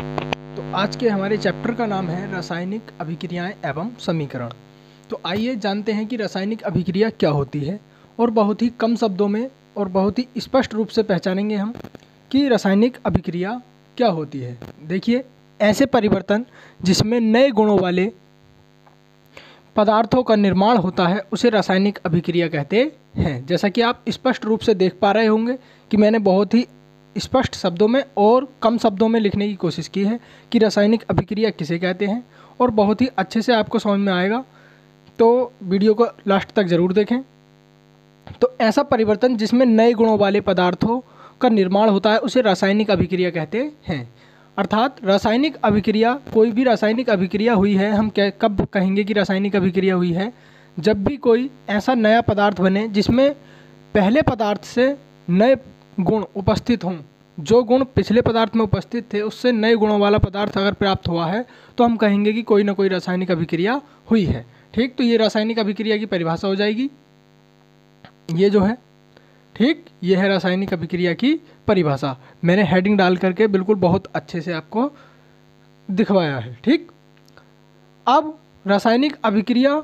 तो आज के हमारे चैप्टर का नाम है रासायनिक अभिक्रियाएं एवं समीकरण। तो आइए जानते हैं कि रासायनिक अभिक्रिया क्या होती है और बहुत ही कम शब्दों में और बहुत ही स्पष्ट रूप से पहचानेंगे हम कि रासायनिक अभिक्रिया क्या होती है। देखिए, ऐसे परिवर्तन जिसमें नए गुणों वाले पदार्थों का निर्माण होता है उसे रासायनिक अभिक्रिया कहते हैं। जैसा कि आप स्पष्ट रूप से देख पा रहे होंगे कि मैंने बहुत ही स्पष्ट शब्दों में और कम शब्दों में लिखने की कोशिश की है कि रासायनिक अभिक्रिया किसे कहते हैं, और बहुत ही अच्छे से आपको समझ में आएगा, तो वीडियो को लास्ट तक ज़रूर देखें। तो ऐसा परिवर्तन जिसमें नए गुणों वाले पदार्थों का निर्माण होता है उसे रासायनिक अभिक्रिया कहते हैं। अर्थात रासायनिक अभिक्रिया, कोई भी रासायनिक अभिक्रिया हुई है, हम कब कहेंगे कि रासायनिक अभिक्रिया हुई है? जब भी कोई ऐसा नया पदार्थ बने जिसमें पहले पदार्थ से नए गुण उपस्थित हों, जो गुण पिछले पदार्थ में उपस्थित थे उससे नए गुणों वाला पदार्थ अगर प्राप्त हुआ है तो हम कहेंगे कि कोई ना कोई रासायनिक अभिक्रिया हुई है। ठीक, तो ये रासायनिक अभिक्रिया की परिभाषा हो जाएगी, ये जो है। ठीक, ये है रासायनिक अभिक्रिया की परिभाषा। मैंने हेडिंग डाल करके बिल्कुल बहुत अच्छे से आपको दिखवाया है। ठीक, अब रासायनिक अभिक्रिया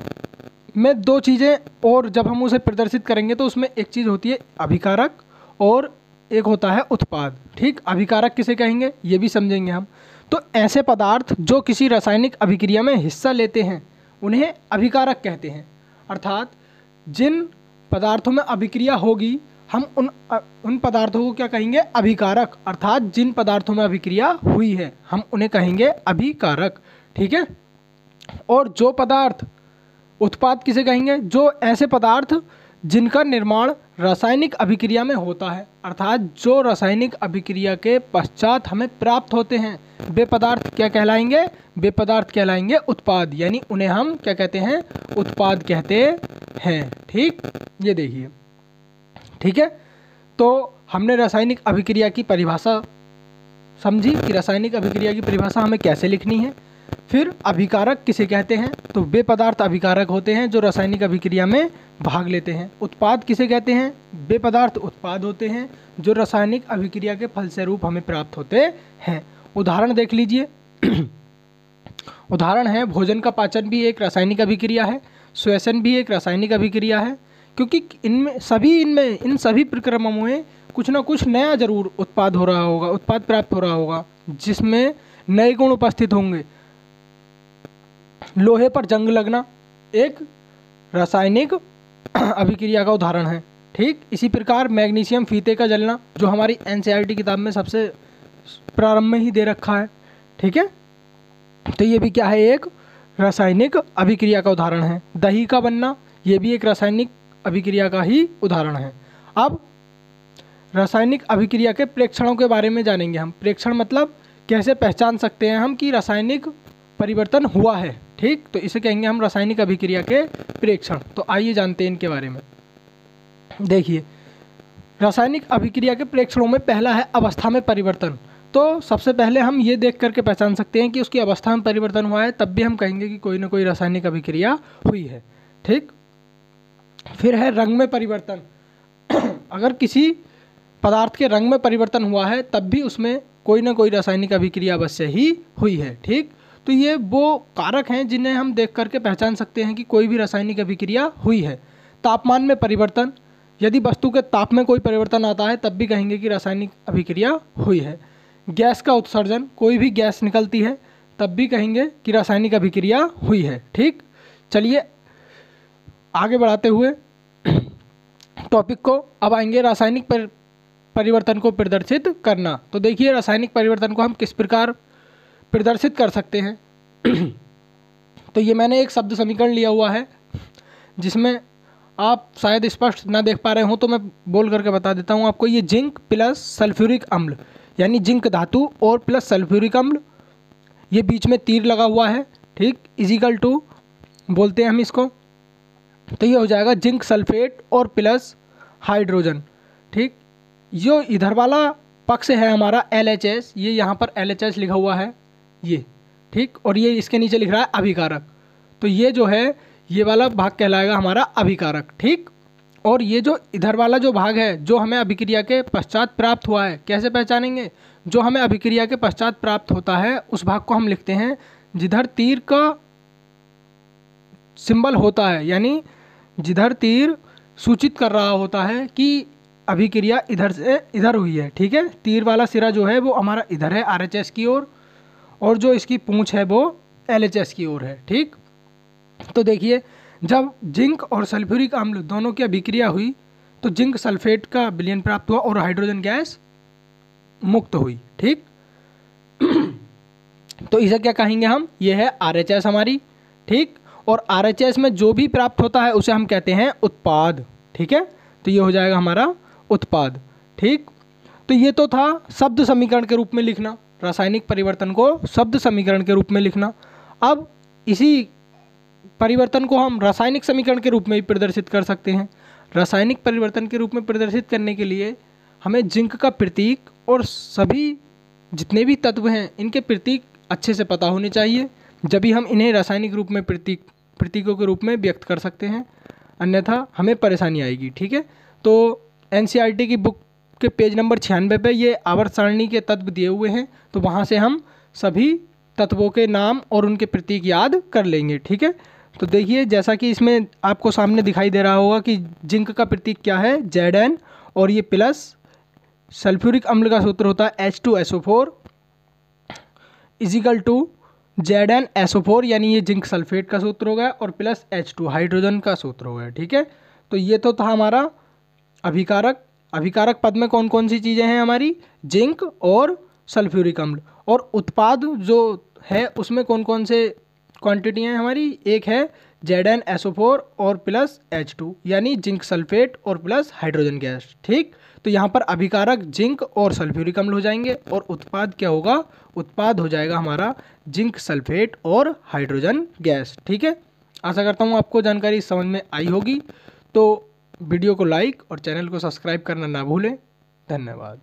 में दो चीज़ें, और जब हम उसे प्रदर्शित करेंगे तो उसमें एक चीज़ होती है अभिकारक और एक होता है उत्पाद। ठीक, अभिकारक किसे कहेंगे ये भी समझेंगे हम। तो ऐसे पदार्थ जो किसी रासायनिक अभिक्रिया में हिस्सा लेते हैं उन्हें अभिकारक कहते हैं। अर्थात जिन पदार्थों में अभिक्रिया होगी हम उन पदार्थों को क्या कहेंगे? अभिकारक। अर्थात जिन पदार्थों में अभिक्रिया हुई है हम उन्हें कहेंगे अभिकारक। ठीक है, और जो पदार्थ, उत्पाद किसे कहेंगे? जो ऐसे पदार्थ जिनका निर्माण रासायनिक अभिक्रिया में होता है, अर्थात जो रासायनिक अभिक्रिया के पश्चात हमें प्राप्त होते हैं, वे पदार्थ क्या कहलाएंगे? वे पदार्थ कहलाएंगे उत्पाद, यानी उन्हें हम क्या कहते हैं? उत्पाद कहते हैं। ठीक, ये देखिए। ठीक है, तो हमने रासायनिक अभिक्रिया की परिभाषा समझी कि रासायनिक अभिक्रिया की परिभाषा हमें कैसे लिखनी है। फिर अभिकारक किसे कहते हैं? तो वे पदार्थ अभिकारक होते हैं जो रासायनिक अभिक्रिया में भाग लेते हैं। उत्पाद किसे कहते हैं? वे पदार्थ उत्पाद होते हैं जो रासायनिक अभिक्रिया के फलस्वरूप हमें प्राप्त होते हैं। उदाहरण देख लीजिए। उदाहरण है, भोजन का पाचन भी एक रासायनिक अभिक्रिया है, श्वसन भी एक रासायनिक अभिक्रिया है, क्योंकि इन सभी प्रक्रमों में कुछ ना कुछ नया जरूर उत्पाद हो रहा होगा, उत्पाद प्राप्त हो रहा होगा जिसमें नए गुण उपस्थित होंगे। लोहे पर जंग लगना एक रासायनिक अभिक्रिया का उदाहरण है। ठीक, इसी प्रकार मैग्नीशियम फीते का जलना, जो हमारी एनसीईआरटी किताब में सबसे प्रारंभ में ही दे रखा है। ठीक है, तो ये भी क्या है? एक रासायनिक अभिक्रिया का उदाहरण है। दही का बनना, ये भी एक रासायनिक अभिक्रिया का ही उदाहरण है। अब रासायनिक अभिक्रिया के प्रेक्षणों के बारे में जानेंगे हम। प्रेक्षण मतलब कैसे पहचान सकते हैं हम कि रासायनिक परिवर्तन हुआ है। ठीक, तो इसे कहेंगे हम रासायनिक अभिक्रिया के प्रेक्षण। तो आइए जानते हैं इनके बारे में। देखिए, रासायनिक अभिक्रिया के प्रेक्षणों में पहला है अवस्था में परिवर्तन। तो सबसे पहले हम ये देख करके पहचान सकते हैं कि उसकी अवस्था में परिवर्तन हुआ है, तब भी हम कहेंगे कि कोई ना कोई रासायनिक अभिक्रिया हुई है। ठीक, फिर है रंग में परिवर्तन। अगर किसी पदार्थ के रंग में परिवर्तन हुआ है तब भी उसमें कोई ना कोई रासायनिक अभिक्रिया अवश्य ही हुई है। ठीक, तो ये वो कारक हैं जिन्हें हम देख करके पहचान सकते हैं कि कोई भी रासायनिक अभिक्रिया हुई है। तापमान में परिवर्तन, यदि वस्तु के ताप में कोई परिवर्तन आता है तब भी कहेंगे कि रासायनिक अभिक्रिया हुई है। गैस का उत्सर्जन, कोई भी गैस निकलती है तब भी कहेंगे कि रासायनिक अभिक्रिया हुई है। ठीक, चलिए आगे बढ़ाते हुए टॉपिक को अब आएंगे रासायनिक परिवर्तन को प्रदर्शित करना। तो देखिए, रासायनिक परिवर्तन को हम किस प्रकार प्रदर्शित कर सकते हैं। तो ये मैंने एक शब्द समीकरण लिया हुआ है जिसमें आप शायद स्पष्ट ना देख पा रहे हो, तो मैं बोल करके बता देता हूँ आपको। ये जिंक प्लस सल्फ्यूरिक अम्ल, यानी जिंक धातु और प्लस सल्फ्यूरिक अम्ल, ये बीच में तीर लगा हुआ है। ठीक, इजिकल टू बोलते हैं हम इसको। तो ये हो जाएगा जिंक सल्फेट और प्लस हाइड्रोजन। ठीक, जो इधर वाला पक्ष है हमारा LHS, ये यहाँ पर LHS लिखा हुआ है ये। ठीक, और ये इसके नीचे लिख रहा है अभिकारक। तो ये जो है ये वाला भाग कहलाएगा हमारा अभिकारक। ठीक, और ये जो इधर वाला जो भाग है जो हमें अभिक्रिया के पश्चात प्राप्त हुआ है, कैसे पहचानेंगे? जो हमें अभिक्रिया के पश्चात प्राप्त होता है उस भाग को हम लिखते हैं जिधर तीर का सिंबल होता है, यानी जिधर तीर सूचित कर रहा होता है कि अभिक्रिया इधर से इधर हुई है। ठीक है, तीर वाला सिरा जो है वो हमारा इधर है RHS की ओर, और जो इसकी पूंछ है वो LHS की ओर है। ठीक, तो देखिए जब जिंक और सल्फ्यूरिक अम्ल दोनों की अभिक्रिया हुई तो जिंक सल्फेट का विलयन प्राप्त हुआ और हाइड्रोजन गैस मुक्त हुई। ठीक तो इसे क्या कहेंगे हम, ये है RHS हमारी। ठीक, और RHS में जो भी प्राप्त होता है उसे हम कहते हैं उत्पाद। ठीक है, तो ये हो जाएगा हमारा उत्पाद। ठीक, तो ये तो था शब्द समीकरण के रूप में लिखना, रासायनिक परिवर्तन को शब्द समीकरण के रूप में लिखना। अब इसी परिवर्तन को हम रासायनिक समीकरण के रूप में भी प्रदर्शित कर सकते हैं। रासायनिक परिवर्तन के रूप में प्रदर्शित करने के लिए हमें जिंक का प्रतीक और सभी जितने भी तत्व हैं इनके प्रतीक अच्छे से पता होने चाहिए, जब भी हम इन्हें रासायनिक रूप में प्रतीकों के रूप में व्यक्त कर सकते हैं, अन्यथा हमें परेशानी आएगी। ठीक है, तो NCERT की बुक के पेज नंबर 96 पे ये आवर्त सारणी के तत्व दिए हुए हैं, तो वहाँ से हम सभी तत्वों के नाम और उनके प्रतीक याद कर लेंगे। ठीक है, तो देखिए जैसा कि इसमें आपको सामने दिखाई दे रहा होगा कि जिंक का प्रतीक क्या है, Zn, और ये प्लस सल्फ्यूरिक अम्ल का सूत्र होता है H2SO4 इजिकल टू ZnSO4, यानी ये जिंक सल्फेट का सूत्र हो गया, और प्लस H2 हाइड्रोजन का सूत्र हो गया। ठीक है, तो ये तो था हमारा अभिकारक। अभिकारक पद में कौन कौन सी चीज़ें हैं हमारी, जिंक और सल्फ्यूरिक अम्ल। और उत्पाद जो है उसमें कौन कौन से क्वांटिटी हैं हमारी, एक है ZnSO4 और प्लस H2, यानी जिंक सल्फेट और प्लस हाइड्रोजन गैस। ठीक, तो यहाँ पर अभिकारक जिंक और सल्फ्यूरिक अम्ल हो जाएंगे, और उत्पाद क्या होगा, उत्पाद हो जाएगा हमारा जिंक सल्फेट और हाइड्रोजन गैस। ठीक है, आशा करता हूँ आपको जानकारी समझ में आई होगी। तो वीडियो को लाइक और चैनल को सब्सक्राइब करना ना भूलें। धन्यवाद।